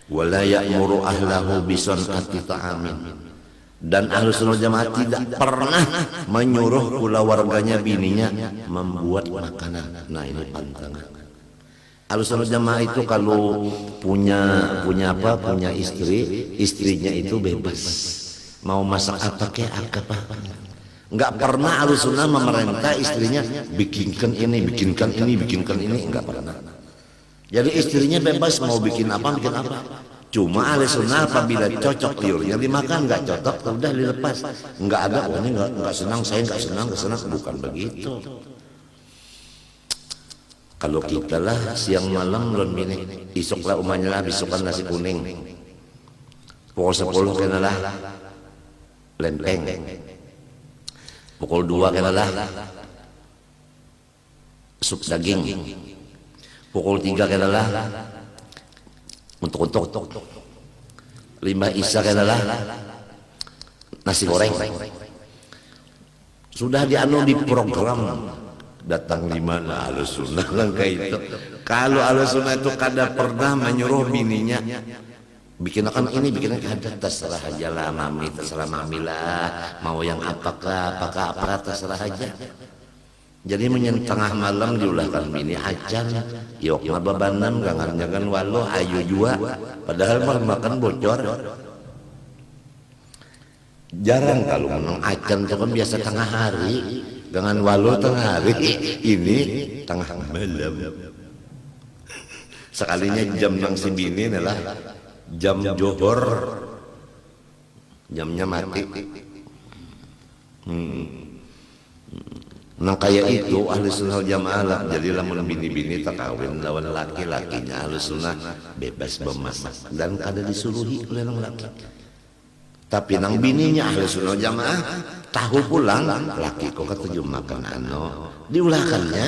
wala ya'muru ahlahu bisan'ati ta'amin. Dan Ahlussunnah Jamaah tidak pernah menyuruh pula warganya bininya membuat makanan. Nah ini pantangan. Ahlussunnah Jamaah itu kalau punya istri, istrinya itu bebas mau masak apa kayak apa. Enggak pernah Ahlussunnah memerintah istrinya bikinkan ini, enggak pernah. Jadi istrinya bebas mau bikin apa. Cuma Ahlussunnah apabila cocok liurnya dimakan, nggak cocok udah dilepas. Nggak ada, oh ini nggak senang, saya nggak senang, bukan begitu. Kalau kita lah siang malam lon bini, isoklah umanya lah bisukan nasi kuning. Pukul 10 kena lah lempeng. Pukul 2 kena lah sup daging. Pukul 3 kena lah untuk 5 isya adalah nasi goreng. Sudah di program datang di mana Ahlussunnah kan kayak itu. Kalau Ahlussunnah itu kada pernah menyuruh bininya bikin ini kada, terserah aja lah mami, terserah mami lah mau yang apakah terserah aja. Jadi tengah malam diulahkan bini acan, yok mababanan jangan walau ayu jua, padahal makan bocor. Jarang kalau menang acan itu kan biasa tengah hari, dengan walau tengah hari, ini tengah malam. Sekalinya jam nang si bini adalah jam johor, jamnya mati. Nah kayak itu Ahlussunnah Jamaah lah. Jadi lamun bini-bini tak kawin lawan laki-lakinya Ahlussunnah bebas memasak dan kada disuruhi oleh orang laki. Tapi nang bininya Ahlussunnah Jamaah tahu pulang laki kok ketujuh makan diulahkannya.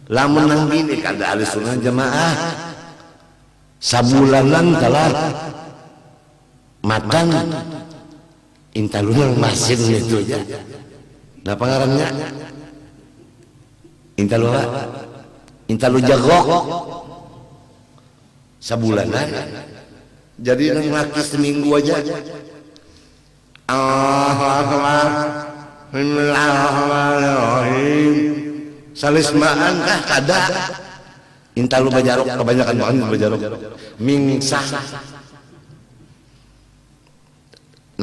Lamun nang bini kada Ahlussunnah Jamaah sabulanan telah makan intalunang masin itu aja. Nah pengarannya intalu jagok sabulanan. Jadi nang laki seminggu aja. Bismillahirrahmanirrahim. Salismaan kah kada. Intalu bajarok kebanyakan makan bajarok. Mingsah.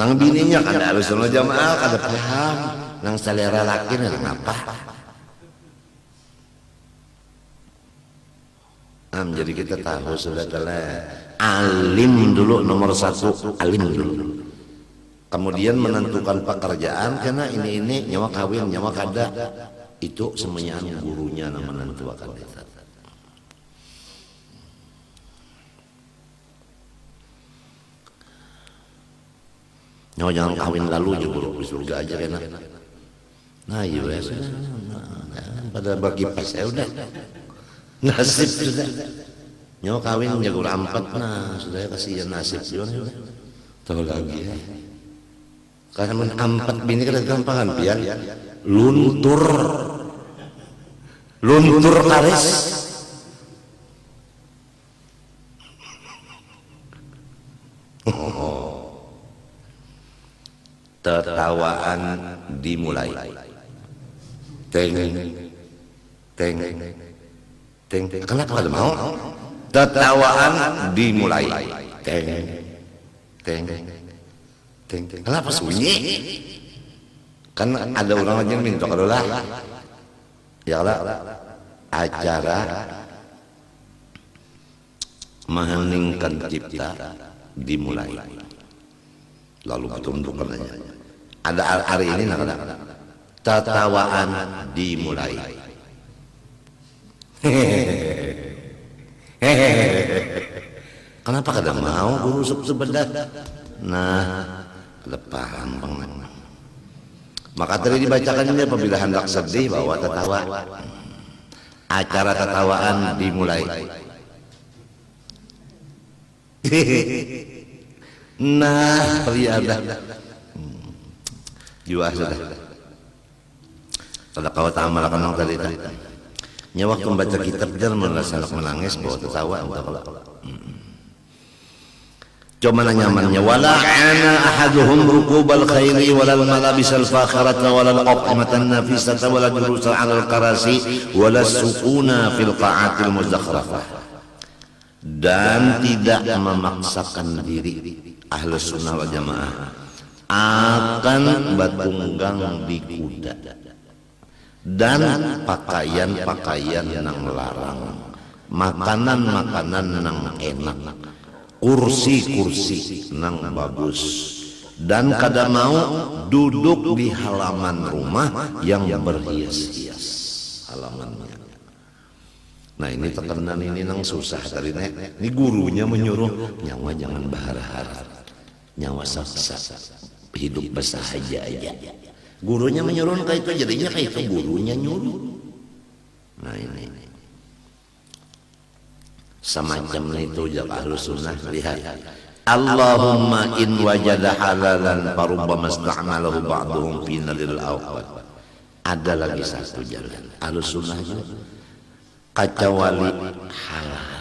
Nang bininya kada Ahlussunnah Jamaah kada paham. Nang selera laki kenapa? Jadi kita tahu sudah alim dulu nomor 1, alim dulu. Kemudian menentukan pekerjaan karena ini nyawa kawin nyawa kada itu semuanya gurunya yang menentukan itu. Nyawa jangan kawin lalu juga di surga aja kena. Nah iya sudah. Pada bagi pas ya udah. Nasib sudah. Nyawa kawin jago 4 nah sudah kasihan nasib juga. Tahu lagi ya. Karena 4 bini kada gampangan biar luntur karis. Tertawaan dimulai. Teng. Kenapa kada mau? Tertawaan dimulai. Teng. Kenapa sunyi? Kan ada orang aja minta kalau lah. Ya lah. Acara mengheningkan cipta dimulai. Lalu bertumbukan aja. Ada hari ini nak ada tertawaan dimulai. Kenapa kada mau guru sebedah? Nah, ada paham banget. Maka tadi dibacakannya apabila hendak sedih bahwa tertawa. Acara tertawaan dimulai. Nah, periada jua sudah. Kalau kau tak amalkan tadi. Nya waktu baca kitab jangan merasa menangis bawa tertawa entah. Cuma nyamannya wala ana ahaduhum rukubal khairi walal malabisal fakhirata walal qatmatan nafisata walal jurusa 'alal karasi walal suquna fil qa'atil muzakhrafah. Dan tidak memaksakan diri Ahlus Sunnah wal Jamaah akan batunggang di kuda dan pakaian-pakaian yang larang, makanan-makanan yang enak, kursi-kursi nang bagus, dan kada mau duduk di halaman rumah yang berhias-hias halamannya. Nah ini tekanan ini nang susah tadi nek. Ini gurunya menyuruh nyawa jangan berharap, nyawa saksa, hidup bersahaja aja. Gurunya menyuruh kayak itu jadinya kayak itu gurunya nyuruh. Nah ini. Semacam itu jak Ahlus Sunnah lihat. Allahumma in wajada halalan farubbama ista'malahu ba'duhum fi nadil awqat. Ada lagi satu jalan Ahlus Sunnah kecuali halal.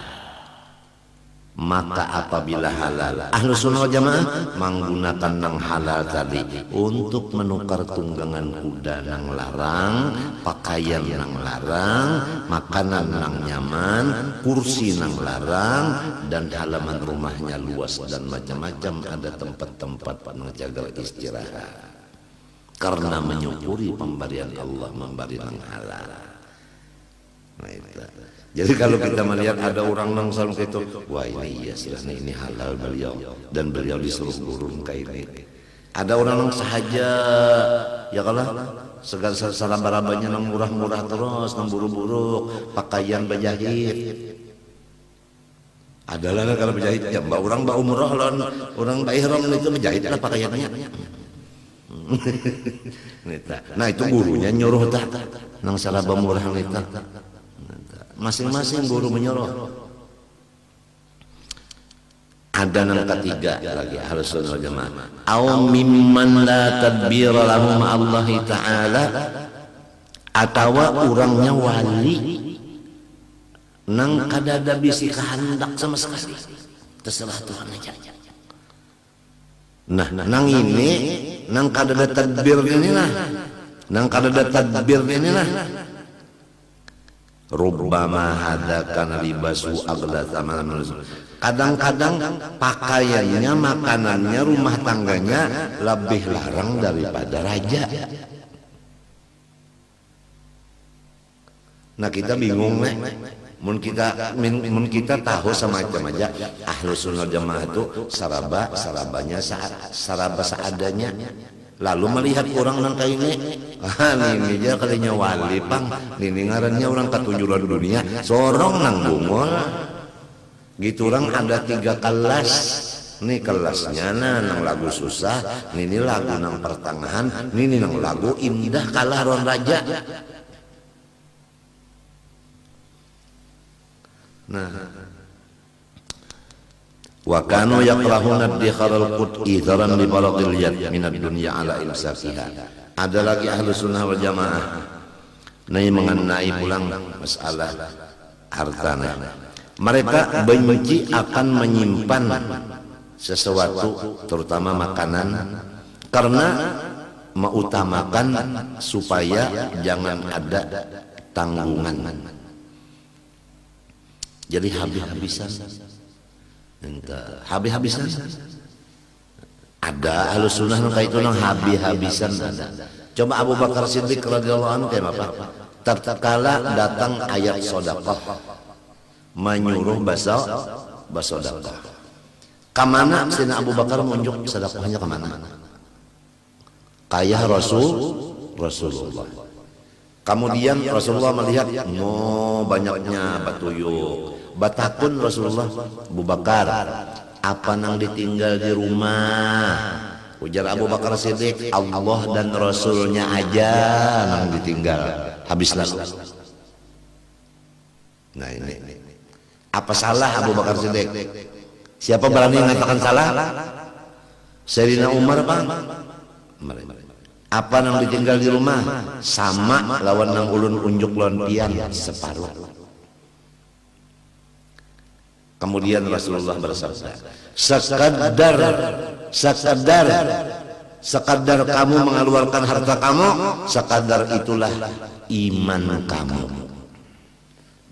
Maka apabila halal Ahlus Sunnah wal Jamaah menggunakan nang halal tadi untuk menukar tunggangan kuda nang larang, pakaian nang larang, makanan nang nyaman, kursi nang larang, dan halaman rumahnya luas dan macam-macam ada tempat-tempat nang jaga istirahat karena menyukuri pemberian Allah memberi nang halal. Nah, itu. Jadi kalau kita melihat ada orang nang salam itu, wah ini iya silahnya ini halal beliau dan beliau disuruh turun kayak ini. Ada orang nang sahaja ya kalau segala salam barabanya nang murah-murah terus nang buru-buru pakaian berjahit. Adalah kalau berjahit ya mbak orang mbak umroh lawan orang mbak ihram itu berjahit lah pakaiannya. Nah itu gurunya nyuruh tak nang salah murah nita. Masing-masing guru menyuruh. Ada yang ketiga lagi Ahlus Sunnah wal Jamaah. Au mimman la tadbira lahum Allah Ta'ala, atau orangnya wali nang kada ada bisi kehendak sama sekali. Terserah Tuhan aja. Nah, nang ini nang kada ada tadbir ini lah. Nang kada ada tadbir ini lah. Rubbama hadakan libasu agla sama. Kadang-kadang pakaiannya, makanannya, rumah tangganya lebih larang daripada raja. Nah kita bingung nih. Mun kita tahu semacam aja Ahlus Sunnah Jamaah itu sarabanya saraba seadanya. Lalu melihat orang nang kayak ini, ini aja kalinya wali pang, ini ngarannya orang ketujuan dunia, sorong nang bungol. Gitu orang ada 3 kelas, nih kelasnya nang lagu susah, ini lagu nang pertengahan, ini nang lagu indah kalah ron raja. Nah. Wa kanu yakrahuna dikharal qut'i dharan li baladil yad minad dunya ala imsakiha. Ada lagi Ahlus Sunnah wal Jamaah ini mengenai pulang masalah hartanya. Mereka benci akan menyimpan sesuatu terutama makanan karena mengutamakan supaya jangan ada tanggungan. Jadi habis-habisan. Habis-habisan ada Ahlus Sunnah kayak itu nang habis-habisan ada. Coba Abu Bakar Siddiq radhiyallahu anhu kayak apa? Tatkala datang ayat sedekah menyuruh bersedekah. Kemana Sina Abu Bakar menunjuk sedekahnya kemana? Kaya Rasulullah. Kemudian Rasulullah melihat banyaknya batuyuk. Batakun Rasulullah Abu Bakar apa nang ditinggal di rumah. Ujar Abu Bakar Siddiq, Allah dan Rasulnya aja nang ditinggal habislah. Nah ini apa salah Abu Bakar Siddiq? Siapa berani mengatakan salah? Sayyidina Umar bang. Apa nang ditinggal di rumah sama lawan nang ulun unjuk lawan pian separuh. Kemudian Rasulullah bersabda, sekadar kamu mengeluarkan harta kamu, sekadar itulah iman kamu.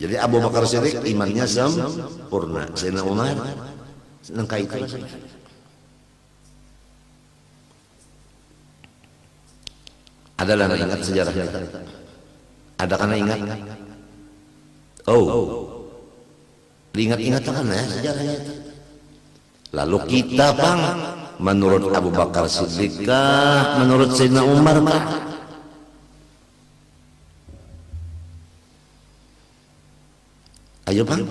Jadi Abu Bakar Siddiq imannya sempurna. Sayyidina Umar nangka itu. Ada lah ingat sejarahnya. Ada karena ingat. Diingat-ingat kan ya sejarahnya. Lalu kita bang, menurut Abu Bakar Siddiq kah? Menurut Sayyidina Umar kah? Ayo bang.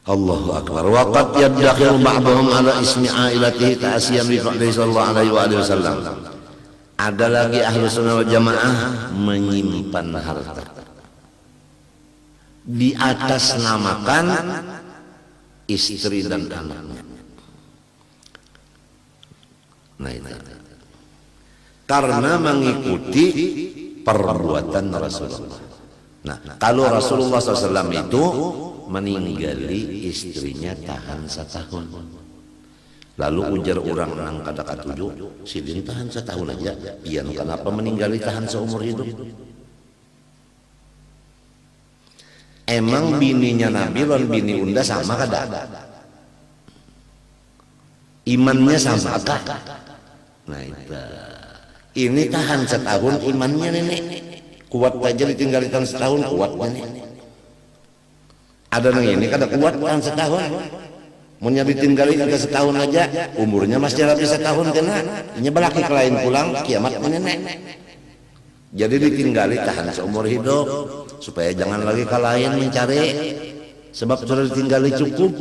Allahu Akbar. Waqad yadakhiru ba'dhum ala ismi ailatihi ta'asiyan bi fa'li sallallahu alaihi wasallam. Ada lagi ahlu sunnah wal jamaah menyimpan harta di atas namakan istri dan anaknya. Nah itu karena mengikuti perbuatan Rasulullah. Nah kalau Rasulullah SAW itu meninggali istrinya tahan setahun. Lalu ujar orang nang kada katuju, sidin tahan setahun aja. Pian kenapa meninggali tahan seumur hidup? Emang bininya Nabi lawan bini unda sama kada? Imannya sama kah? Nah itu. Ini tahan setahun imannya nenek. Kuat aja ditinggalkan setahun kuatnya nenek. Ada yang ini kada kuat tahan setahun. Mau ditinggali juga setahun aja, umurnya masih lebih setahun kena. Ini belaki ke lain pulang, kiamat nenek. Jadi ditinggali tahan seumur hidup supaya jangan lagi ke lain mencari, sebab sudah ditinggali cukup.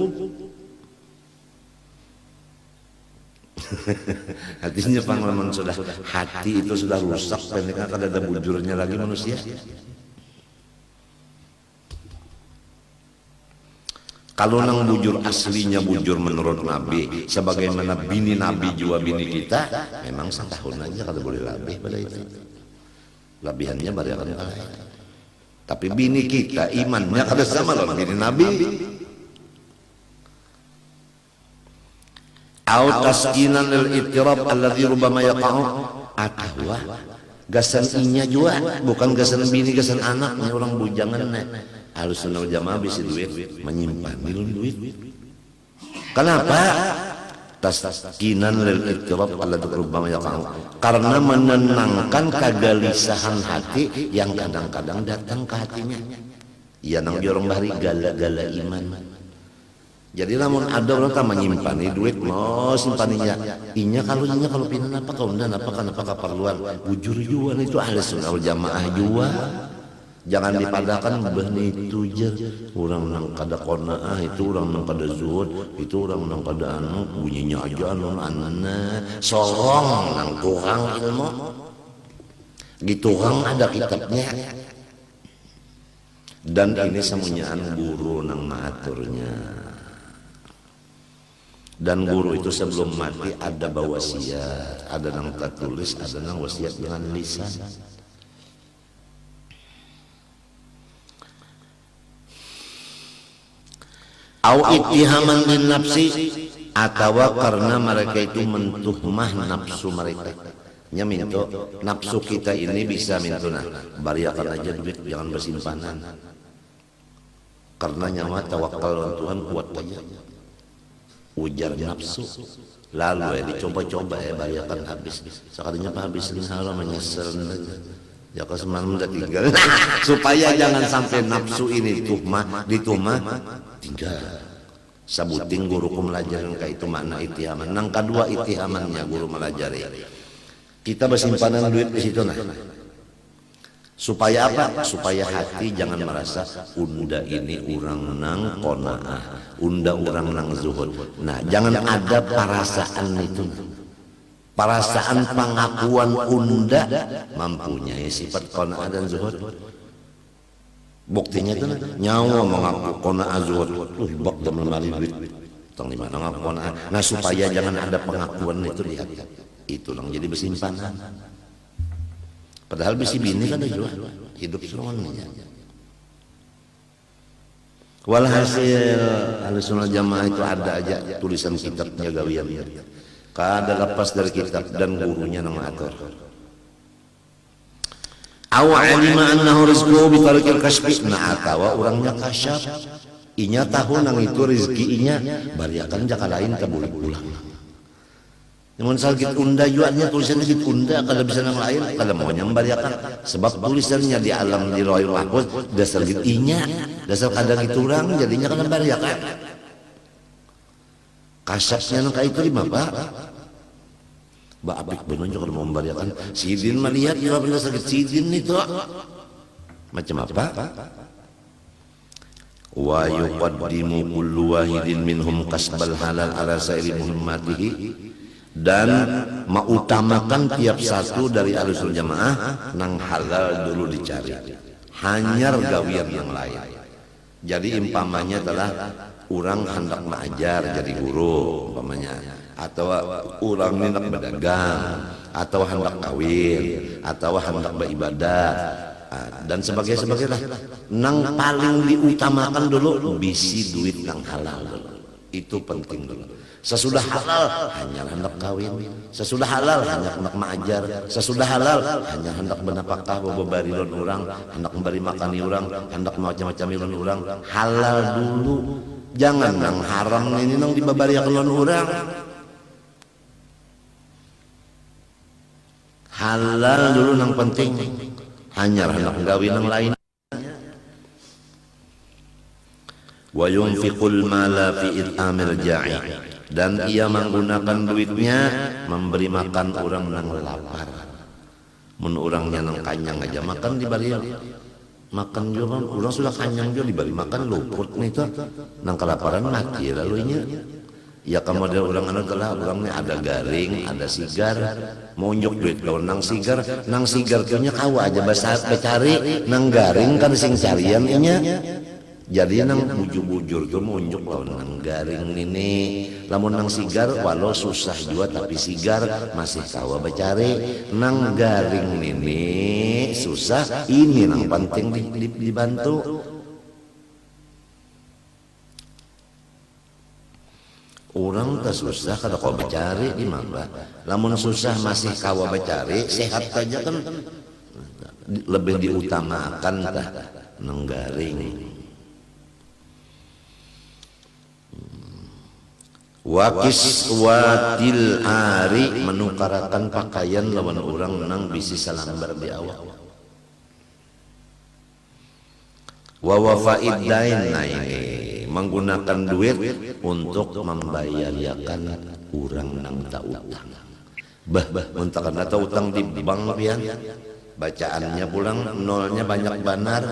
Hatinya pengalaman sudah hati itu sudah rusak, pendeknya kada ada bujurnya lagi manusia. Kalau nang bujur aslinya bujur menurut Nabi, sebagaimana bini Nabi juga bini kita, memang setahun aja kalau boleh lebih pada itu. Lebihannya bariakan lain. Tapi bini kita imannya kada sama loh bini Nabi. Au taskinan lil ittirab alladhi rubbama yaqa'u atwa gasan inya juga bukan gasan bini gasan anaknya orang bujangan Ahlus Sunnah wal Jamaah bisa duit menyimpan duit. Kenapa? Taskinan lil ittirab alladhi rubbama yaqa'u, karena menenangkan kegelisahan hati yang kadang-kadang datang ke hatinya. Ya nang jorong bahari gala-gala iman. Jadi namun ada orang tak menyimpan duit mau simpaninya. Inya kalau pinan apa kau ndan apa kenapa keperluan bujur juga itu Ahlus Sunnah wal Jamaah juga. Jangan dipadakan benih itu jer. Orang nang kada qanaah itu orang nang kada zuhud, itu orang nang kada anu bunyinya aja anu anana sorong nang kurang ilmu. Gitu orang ada kitabnya. Dan ini semuanyaan guru nang maaturnya. Dan guru itu sebelum mati ada bawa wasiat, ada nang tertulis, ada nang wasiat dengan lisan. Au ittihaman lin nafsi, atau karena mereka itu mentuhmah nafsu mereka. Nya minto nafsu kita ini bisa mintuna bariakan aja duit jangan bersimpanan. Karena nyawa tawakal Tuhan kuat aja. Ujar nafsu lalu dicoba-coba bariakan habis sekalinya habis haram menyesal ya ke semalam udah tinggal supaya jangan sampai nafsu ini tuhmah tinggal sabuting guru melajarin kayak itu makna ittihaman. Nang kedua ittihamannya guru melajari kita bersimpanan duit di situ supaya apa? Supaya hati jangan merasa unda ini orang nang qanaah, unda orang nang zuhud. Nah, jangan ada perasaan itu. perasaan pengakuan unda mempunyai sifat qanaah dan zuhud. Buktinya itu nyawa mengaku qanaah zuhud, bak dan melalui duit tong di mana ngaku qanaah. Nah supaya jangan ada pengakuan itu lihat, itu lang jadi bersimpanan. Padahal bisi bini kan juga hidup semuanya. Walhasil Ahlussunnah Jamaah itu ada aja tulisan kitabnya gawian. Kada lepas dari kitab dan gurunya nama atur. Aw alima annahu rizquhu bi tariqil kasbi. Nah atawa urangnya kasyaf. Inya tahu nang itu rezeki inya bariakan jaka lain kabulak pulang. Namun salgit unda jualnya tulisannya git unda kada bisa nang lain kada mau nyambariakan sebab tulisannya di alam di Lauhul Mahfuz dasar git inya dasar kada gitu urang jadinya kada bariakan. Kasapnya nang ka itu di mah Pak. Ba abik bener juga mau membariakan. Sidin melihat juga bener sakit sidin itu. Macam apa? Wa yuqaddimu kullu wahidin minhum kasbal halal ala sairi muhimmatihi. Dan mengutamakan tiap satu dari Ahlussunnah Jamaah nang halal dulu dicari, hanyar gawian yang lain. Jadi umpamanya telah orang hendak mengajar jadi guru umpamanya, atau orang hendak berdagang, atau hendak kawin, atau hendak beribadah dan sebagainya. Nang paling diutamakan dulu bisi duit nang halal dulu. Itu penting dulu. Sesudah halal hanya hendak kawin, sesudah halal hanya hendak mengajar, sesudah halal hanya hendak benapakah babari lon orang, hendak memberi makani orang, hendak macam-macam lon orang. Halal dulu, jangan nang haram ini nang dibabariakan lon orang. Halal dulu nang penting, hanya hendak kawin nang lain. Wa yunfiqul mala fi it'amil ja'i, dan ia menggunakan duitnya memberi makan orang nang lapar. Mun orangnya nang kanyang aja makan dibari makan juga orang sudah kanyang juga dibari makan luput nih tuh nang kelaparan mati lalu ini ya kamu ada orang anu telah orangnya ada garing ada sigar mau nyok duit kalau nang sigar nya kau aja bahasa becari nang garing kan sing carian inya. Jadi nang bujur-bujur tuh munjuk tahun nang garing ini, lamun nang sigar walau susah juga tapi sigar masih kawa becari. Nang garing ini susah, ini nang penting dibantu. Orang tak susah kada kawa becari di mana. Lamun susah masih kawa becari, sehat saja kan lebih diutamakan tah nang garing. Wakis watil ari menukarakan pakaian lawan orang nang bisi salambar di awak. Wa wafaid dain, nah ini menggunakan duit untuk membayarkan orang nang tak utang. Muntakan atau utang di bank pian. Bacaannya pulang nolnya banyak banar.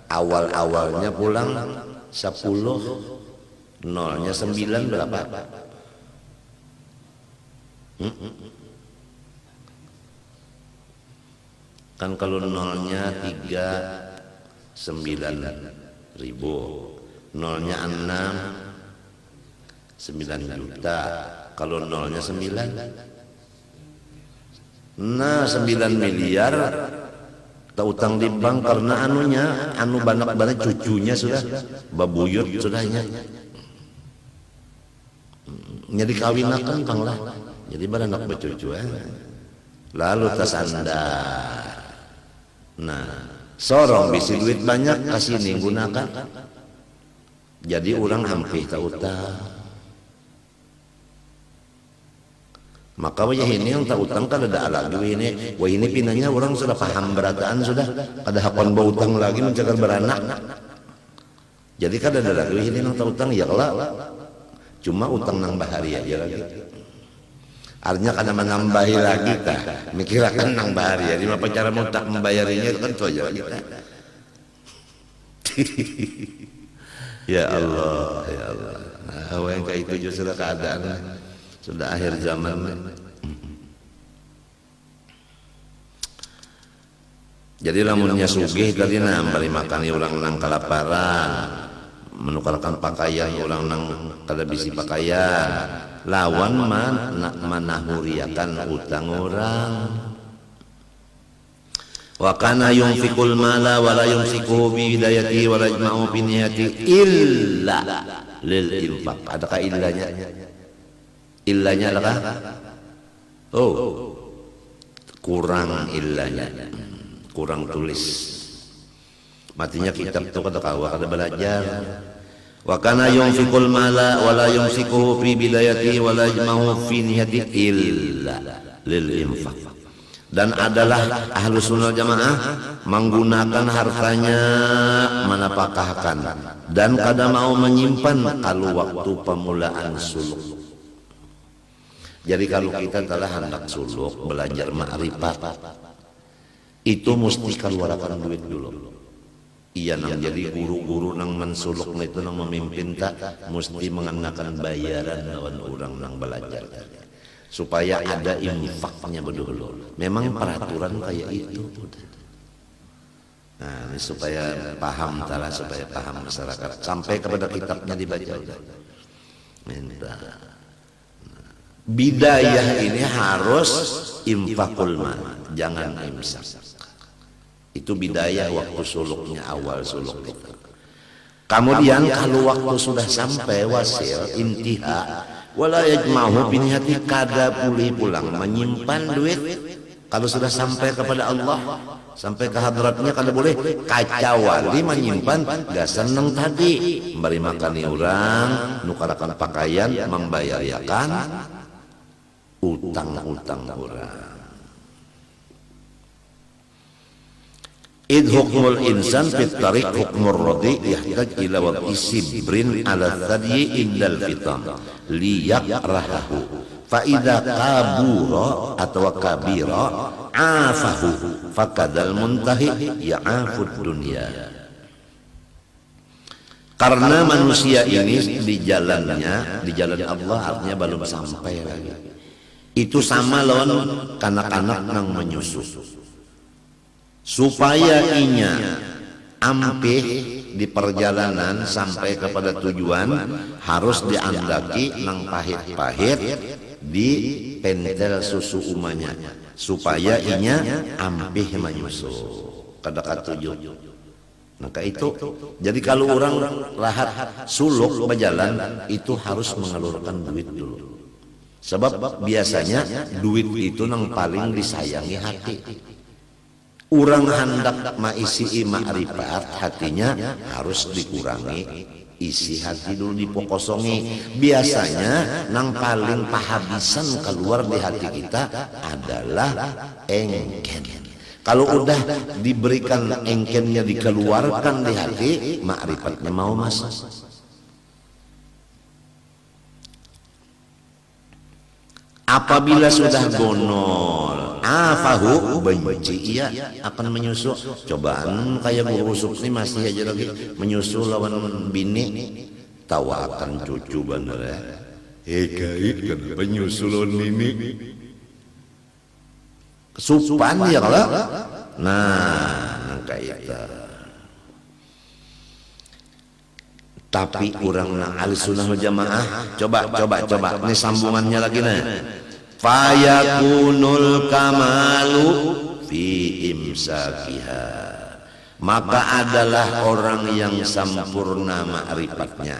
Awal-awalnya pulang 10. Nolnya 9 berapa? Kan kalau nolnya 3 9.000, nolnya 6 9 juta. Kalau nolnya 9, nah 9 miliar tak utang di bank karena anu banak-banak cucunya sudah babuyut sudahnya. Jadi kawinakan pang lah, jadi beranak bercucu lalu tas anda. Nah sorong bisi duit banyak kasih nih gunakan, jadi orang hampir tak utang. Maka wajah ini yang tak utang kan ada lagi ini, wah ini pinanya orang sudah paham berataan sudah, ada hakon bau utang lagi mencegah beranak. Jadi kan ada lagi ini yang tak utang ya lah. Cuma utang nang bahari aja lagi. Artinya karena menambahi lagi tah, mikirakan nang bahari. Jadi apa cara mau tak membayarinya itu kan itu aja lagi. Ya Allah, ya Allah. Nah, yang kayak itu justru keadaan sudah akhir zaman. Jadi lamunnya sugih tadi bari makani urang nang kalaparan, menukarkan pakaian urang nang kada bisi pakaian, lawan manahuriakan utang orang. Wa kana yunfikul mala wa la yumsiku bi hidayati wa la yajma'u bi niyati illa lil infaq. Adakah illanya? Illanya adakah? Oh, kurang illanya. Kurang tulis. Matinya kitab itu kada belajar. Wa kana yunfikul mala wa la yumsiku fi bidayati wa la yajma'u fi niyati illa lil infaq. Dan adalah ahlu sunnah jamaah menggunakan hartanya menapakahkan dan kada mau menyimpan kalau waktu pemulaan suluk. Jadi kalau kita telah hendak suluk belajar ma'rifat, itu mesti keluarkan duit dulu. Iya nang jadi guru-guru nang mensuluk itu nang memimpin tak mesti mengenakan bayaran lawan orang nang belajar supaya ada infaknya bedulu. Memang peraturan kayak itu. Nah, ini supaya paham talah, supaya paham masyarakat sampai kepada kitabnya dibaca. Minta. Bidayah ini harus infakul mal, jangan imsak. Itu bidayah waktu suluknya, awal suluk itu. Kemudian kalau waktu sudah sampai wasil intiha wala yajma'u bi niyati kada pulih pulang menyimpan duit. Kalau sudah sampai kepada Allah, sampai ke hadratnya kada boleh kacawali menyimpan gak seneng tadi memberi makani orang, nukarakan pakaian, membayarkan utang-utang orang. Id hukmul insan fit tariq hukmur radi yahtaj ila wad'i sibrin ala thadyi indal fitam liyakrahahu fa idza kabura atau kabira afahu fakadal muntahi ya'afud dunya. Karena manusia ini di jalannya, di jalan Allah artinya belum sampai lagi. Itu sama lawan kanak-kanak nang menyusu. Supaya inya ampih di perjalanan sampai kepada tujuan harus diandaki nang pahit-pahit di pentel susu umanya supaya inya ampih menyusu kada tujuh. Maka itu jadi kalau orang lahat suluk berjalan itu harus mengeluarkan duit dulu. Sebab biasanya duit itu nang paling disayangi hati. Orang hendak maisi ma'rifat hatinya harus dikurangi, isi hati dulu dipokosongi. Biasanya nang paling pahabisan keluar di hati kita adalah engken. Kalau udah diberikan engkennya dikeluarkan di hati, ma'rifatnya mau masuk. Apabila sudah gonol, afahu benci ia akan menyusu. Cobaan kayak busuk nih masih aja lagi menyusu lawan bini, tawakan cucu bener ya. Kait kenapa nyusu lawan ini? Kesupan ya kalau. Nah, kayak itu. Tapi orang nang ahli sunnah wal jamaah coba ini sambungannya lagi nih. Fayakunul kamalu fi imsakiha, maka adalah orang yang sempurna ma'rifatnya,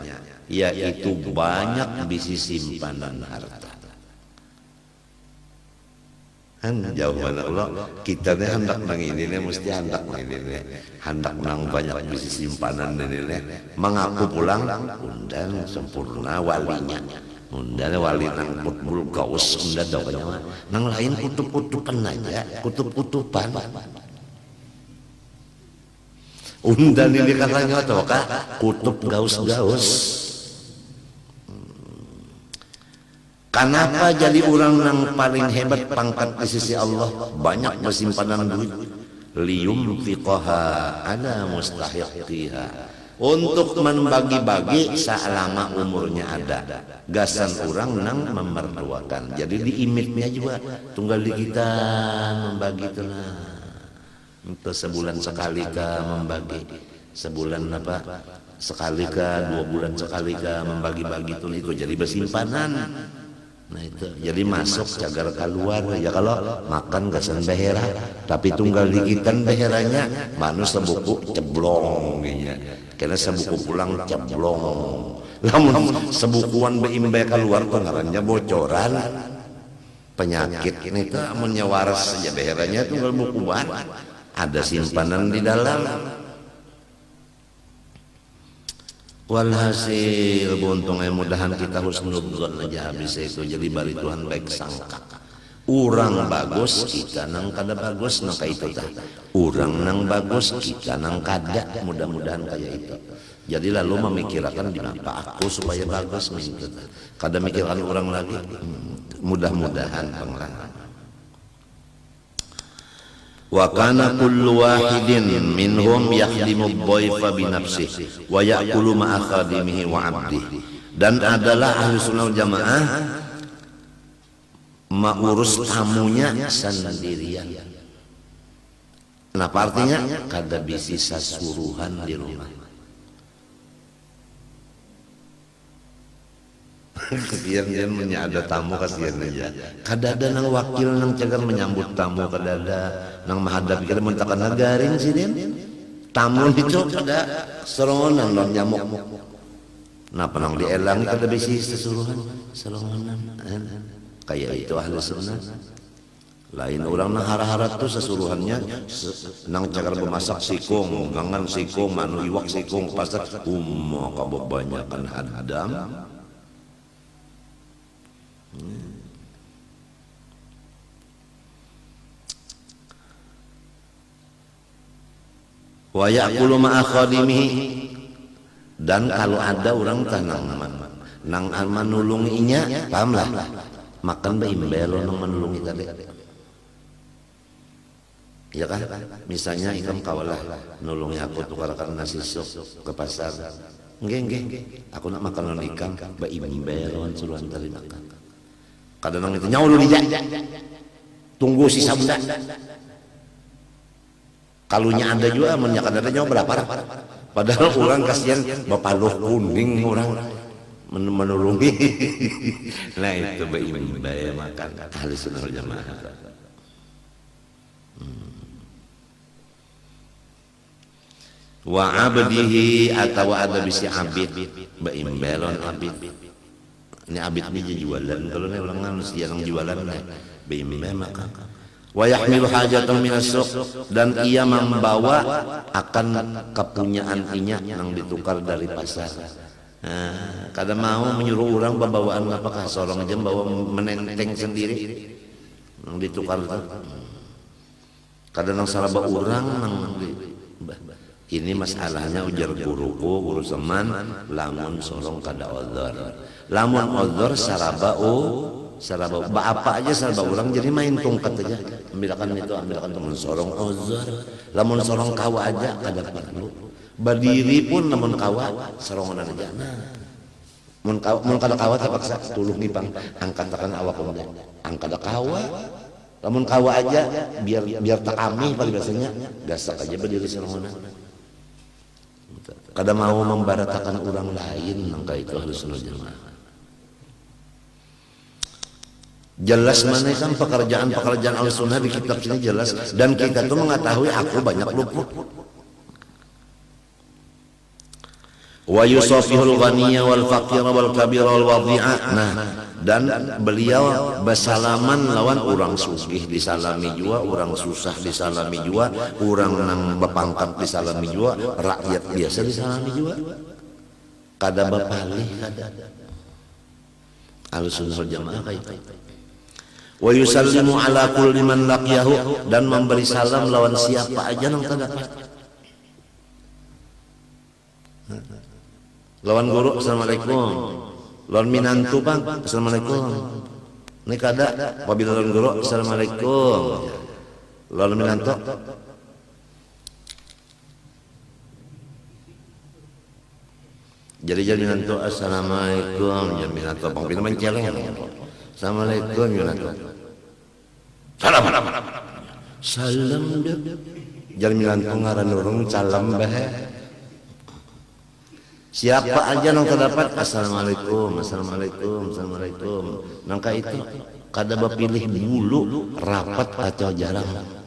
yaitu banyak bisi simpanan harta. Jauh mana Allah kita nih hendak nang ini nih mesti hendak nang ini nih hendak nang banyak bisi simpanan ini nih mengaku pulang undan sempurna walinya undan wali nang kutbul gaus undan doanya nang lain kutub-kutupan aja kutub-kutupan undan ini katanya atau kah kutub gaus-gaus. Kenapa jadi orang yang paling hebat pangkat di sisi Allah banyak bersimpanan duit? Liyum fiqaha ada mustahiqiha, untuk membagi-bagi selama umurnya ada. Gasan orang nang memerluakan. Jadi diimitnya juga tunggal di kita membagi itulah. Untuk sebulan sekali kah membagi, sebulan apa sekali kah, 2 bulan sekali kah membagi-bagi itu jadi bersimpanan. Nah itu jadi masuk cagar keluar ya. Kalau makan gasan behera tapi tunggal digitan beheranya manu sebuku ceblong gitu. Karena sebuku pulang ceblong. Lamun sebukuan beimbe keluar tuh ngarannya bocoran penyakit ini tuh menyewaras saja beheranya tunggal bukuan ada simpanan di dalam. Walhasil buntungnya mudahan kita husnudzon aja habis itu jadi bari Tuhan baik sangka. Urang bagus kita nang kada bagus nang kayak itu tah. Urang nang bagus kita nang kada, mudah-mudahan kayak itu. Jadi lalu memikirkan kenapa aku supaya bagus minta. Kada mikirkan orang lagi. Mudah-mudahan panglang. Wa kana kullu wahidin minhum yakhdimu dhaifa bi nafsihi wa ya'kulu ma'a khadimihi wa 'abdihi. Dan adalah ahli sunnah wal jamaah mengurus tamunya sendirian. Kenapa artinya? Kada bisi sasuruhan di rumah. Kesian ada tamu kasihan aja. Kada ada nang wakil nang cagar menyambut tamu, kada ada nang menghadapi kada mentakan nagaring sih den. Tamu itu kada serongan non nyamuk. Napa nang dielang kada bisi sasuruhan serongan. Kayak itu ahli sunnah. Lain orang nang hara-hara tuh sesuruhannya nang cagar bemasak sikung, gangan sikung, manu iwak sikung, pasar kebanyakan hadam. Wa ya'kulu ma'a khadimihi. Dan kalau ada orang tanang nang manulunginya, pahamlah makan beimbelo nang manulungi tadi. Ya kan? Misalnya ikam kawalah nulungi aku tukarkan nasi sok ke pasar. Nggih. Aku nak makan non ikan beimbelo suruhan tadi makan. Kadang itu nyawa dulu dia tunggu sisa benda kalunya ada juga menyakan ada nyawa berapa padahal orang kasihan bapaluh kuning orang menulungi. Nah itu bayi makan ahli sunnah wal jamaah. Wa abdihi atau ada bisi abid baimbelon abid. Ini abid ini jualan, kalau ini ulangan yang jualan bimbe maka. Wa yahmilu hajatan minas suq, dan ia membawa akan kepunyaan inya yang ditukar dari pasar. Nah, kada mau menyuruh orang bawaan apakah seorang aja bawa menenteng sendiri yang ditukar itu. Kada nang salah orang nang ini masalahnya ujar guru seman lamun sorong kada odor. Lamun odor sarabau apa aja saraba ulang jadi main tungkat aja. Ambilkan teman sorong odor. Lamun sorong kawa aja kada perlu. Berdiri pun lamun kawa sorongan aja. Mun kada kawa terpaksa tulung nipang angkat tekan awak konde. Angkat kawa. Lamun kawa aja biar tak kami paling biasanya gasak aja berdiri sorongan. Kada mau membaratakan orang lain nangka itu harus jamaah. Jelas mana kan pekerjaan al-sunnah di kitab sini jelas dan kita tuh mengetahui aku banyak luput. Wa yusafihul ghaniyya wal faqira wal kabira wal wadhi'a. Nah, dan beliau bersalaman lawan orang sugih disalami jua, orang susah disalami jua, orang nang bepangkat disalami jua, rakyat biasa disalami jua. Kada bapalih kada. Al-sunnah wal jamaah kayak itu. Wa yusallimu ala kulli man laqiyahu, dan memberi salam lawan siapa aja nang terdapat. Lawan guru assalamualaikum, lawan minantu bang assalamualaikum. Ini kada apabila lawan guru assalamualaikum, lawan minantu jadi minantu assalamualaikum, jadi minantu bang pintu menceleng. Assalamualaikum minantu. Salam. Salam deh. jaminan ngaran urang salam bae. Siapa aja yang terdapat assalamualaikum, assalamualaikum, assalamualaikum. Nangka itu kada bapilih dulu rapat atau jarang.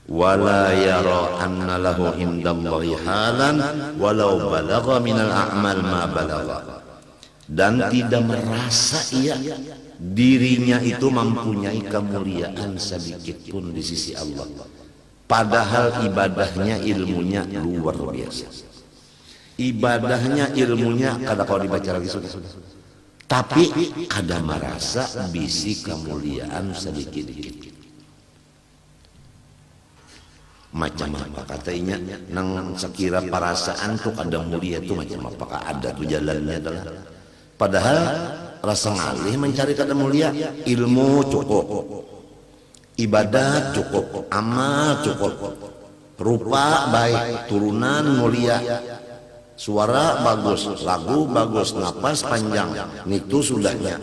Wala yara anna lahu indallahi halan walau balagha minal a'mal ma balagha. Dan tidak merasa ia dirinya itu mempunyai kemuliaan sedikit pun di sisi Allah, padahal ibadahnya ilmunya luar biasa. Ibadahnya ilmunya kada kalau dibaca lagi sudah, tapi kada merasa bisi kemuliaan sedikit-dikit. Macam apa katanya nang sekira perasaan tuh kada mulia tuh macam apa ada tuh jalannya adalah, padahal rasa ngalih mencari kada mulia. Ilmu cukup, ibadah cukup, amal cukup, rupa baik, turunan mulia, suara bagus, lagu bagus, napas panjang, itu sudahnya.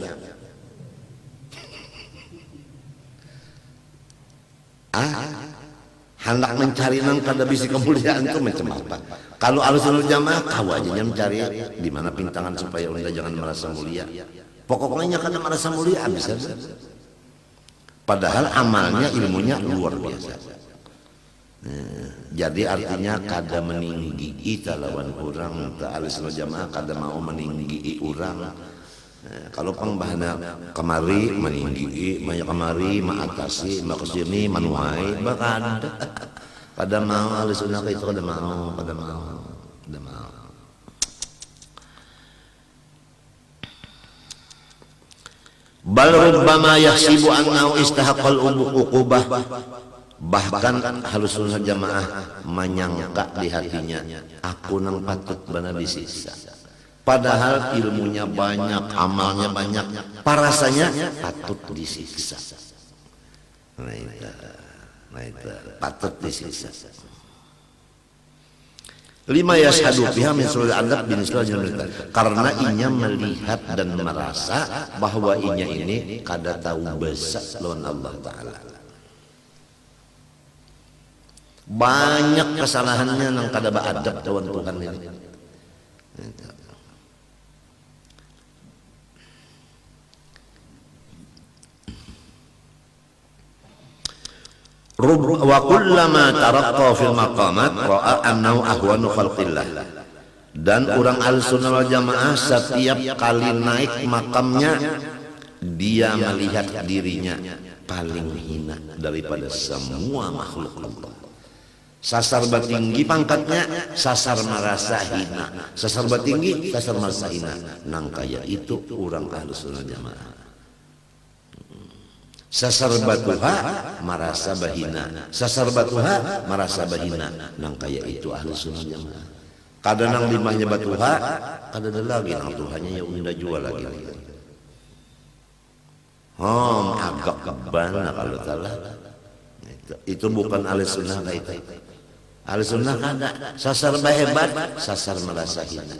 Hendak mencari nang kada bisi kemuliaan itu macam apa? Kalau Ahlussunnah Jamaah tahu aja mencari di mana pintangan supaya anda jangan merasa mulia. Pokoknya kada merasa mulia bisa. Padahal amalnya ilmunya luar biasa. Jadi artinya kada meninggi lawan orang. Ahlussunnah Jamaah kada mau meninggi orang. Kalau pangbahana kemari meninggi, banyak kemari mengatasi, kesini menuai, bahkan kada mau Ahlussunnah itu kada mau. Bal rubbama yahsibu annahu istahaqqal uqubah. Bahkan Ahlussunnah Jamaah menyangka di hatinya, aku nang patut bana disiksa. Padahal ilmunya banyak, amalnya banyak, parasanya patut disiksa. Nah itu patut disiksa. Lima yashhadu biha min sulul adab bin sulul, karena inya melihat dan merasa bahwa inya ini kada tahu besar lawan Allah Ta'ala. Banyak kesalahannya nang kada beadab lawan Tuhan ini. Wa kullama taraqqa fil maqamat ra'a annahu ahwanu khalqillah. Dan orang Ahlussunnah wal Jamaah setiap kali naik makamnya dia melihat dirinya paling hina daripada semua makhluk Allah. Sasar batinggi pangkatnya, sasar merasa hina. Sasar batinggi, sasar merasa hina. Nang kaya itu orang Ahlussunnah Jamaah. Sasar batuha merasa bahina, sasar batuha merasa bahina. Nang kaya itu Ahlussunnah Jamaah. Kada nang limahnya batuha, kada ada lagi nang Tuhannya ya unda jual lagi. Agak kebana kalau salah. Itu bukan Ahlussunnah itu. Ahlussunnah kada sasar bahebat, sasar merasa hina.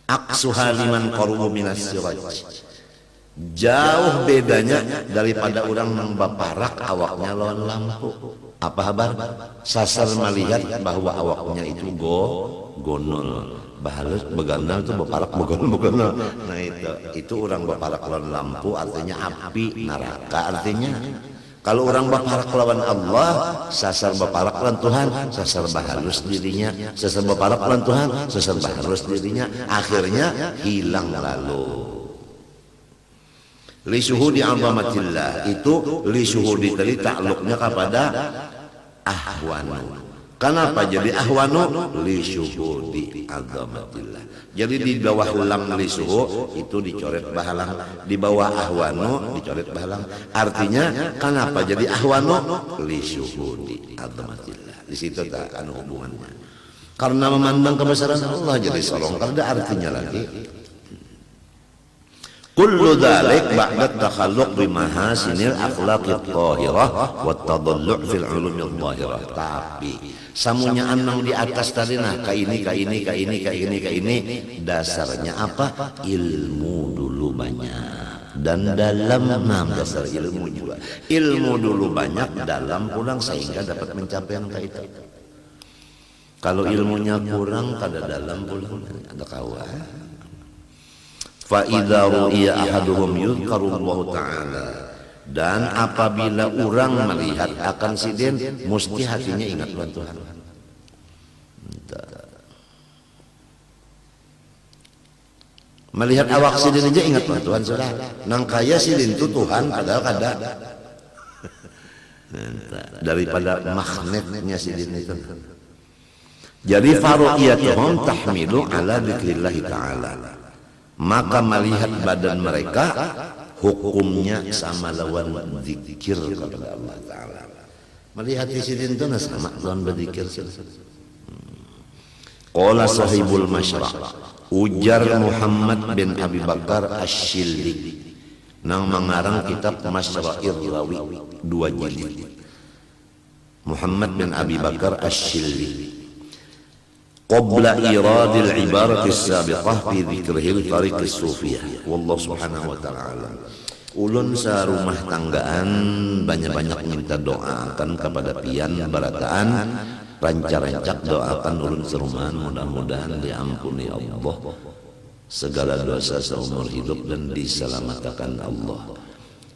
Aqsuha liman qarubu minas siraj. Jauh bedanya daripada orang membaparak awaknya lawan lampu. Apa kabar? Sasar melihat bahwa awaknya itu gonol, bahalus begandal itu baparak begonol. Nah itu orang baparak lawan lampu artinya api neraka artinya. Kalau orang baparak lawan Allah, sasar baparak lawan Tuhan, sasar bahalus dirinya, sasar baparak lawan Tuhan, sasar bahalus dirinya, akhirnya hilang lalu. Li syuhudi azamatillah itu li syuhudi tadi takluknya kepada ahwanu. Kenapa jadi ahwanu? Li syuhudi azamatillah. Jadi di bawah lam li syuhud itu dicoret bahalang, di bawah ahwanu dicoret bahalang. Artinya kenapa jadi ahwanu? Li syuhudi azamatillah. Di situ tak anu hubungannya. Karena memandang kebesaran Allah jadi solong. Karena artinya lagi. Kullu dzalik ba'da takhalluq bi mahasinil akhlaqit thahirah wa tadallu' fil ulumil dhahirah. Tapi samunya anang di atas tadi nah ka ini dasarnya apa? Ilmu dulu banyak. dan dalam. Nah, dasar ilmu juga. Ilmu dulu banyak, dalam pulang sehingga dapat mencapai yang kayak itu. Kalau ilmunya kurang, kada dalam pulang ada kawan. Fa idza ru'iya ahaduhum yuzkarullahu ta'ala, dan apabila orang melihat akan sidin, mesti hatinya ingat Tuhan. Melihat awak sidin aja ingat Tuhan sudah. Nang kaya sidin itu Tuhan kada. Daripada magnetnya sidin itu. Jadi faru'iyatuhum tahmilu ala dzikrillah ta'ala. Maka melihat badan mereka hukumnya sama lawan zikir kepada Allah Ta'ala. Melihat sidin itu sama lawan berzikir. Qala sahibul masyra', ujar Muhammad bin Abi Bakar Asy-Syilli nang mengarang kitab Masyra'ir Rawi 2 jilid. Muhammad bin Abi Bakar Asy-Syilli qabla iradil ibarati as-sabiqah fi dzikrihil tariq as-sufiyah. Wallahu subhanahu wa ta'ala. Ulun sarumah tanggaan banyak-banyak minta doakan kepada pian barataan, rancak-rancak doakan ulun serumahan, mudah-mudahan diampuni Allah segala dosa seumur hidup dan diselamatkan Allah.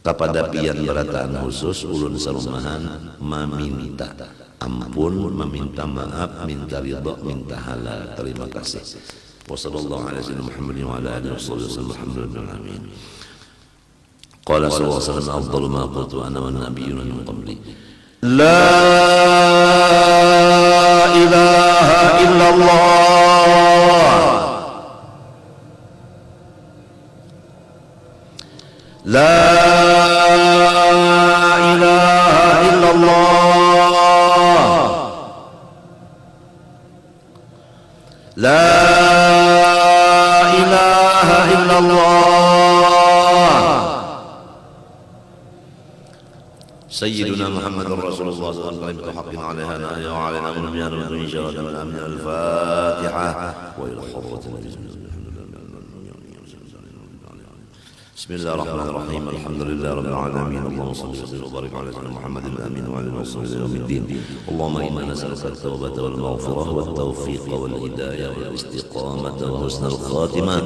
Kepada pian barataan khusus ulun serumahan meminta ampun, meminta maaf, minta ridha, minta halal. Terima kasih. Wassallallahu ala sayyidina Muhammadin wa ala alihi wasallam. Alhamdulillah. Amin. Qala sallallahu alaihi wasallam, afdalu ma qultu ana wan nabiyyuna min qabli, la ilaha illallah, la ilaha illallah, la ilaha illallah, Sayyiduna Muhammadur Rasulullah sallallahu alaihi wasallam alaiha nahya wa alaina nabiyana wa insyaAllah. Amin. Al-Fatihah wa ila hadratin. Bismillahirrahmanirrahim. Alhamdulillah rabbil alamin. Allahumma shalli wa sallim wa barik ala sayyidina Muhammadin amin wa ala alihi wa sahbihi yaumiddin. Allahumma inna nas'aluka at-taubata wal maghfirah wat tawfiq wal hidayah wal istiqamah wa husnal khatimah.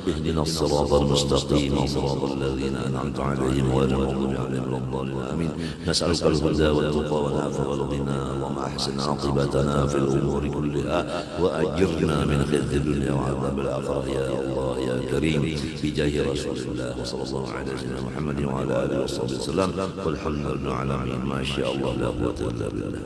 Ihdinas siratal mustaqim, siratal ladzina an'amta 'alaihim ghairil maghdubi 'alaihim waladdallin. Amin. Nas'aluka al-huda wat tuqa wal 'afwa wal ghina. Allahumma ahsin 'aqibatana fil umuri kulliha wa ajirna min khizyi dunya wa 'adzabil akhirah ya Allah ya Karim bi jahi Rasulillah sallallahu alaihi wasallam Muhammadin wa ala alihi wasallam. Walhamdulillahi alamin. Masya Allah la quwwata illa billah.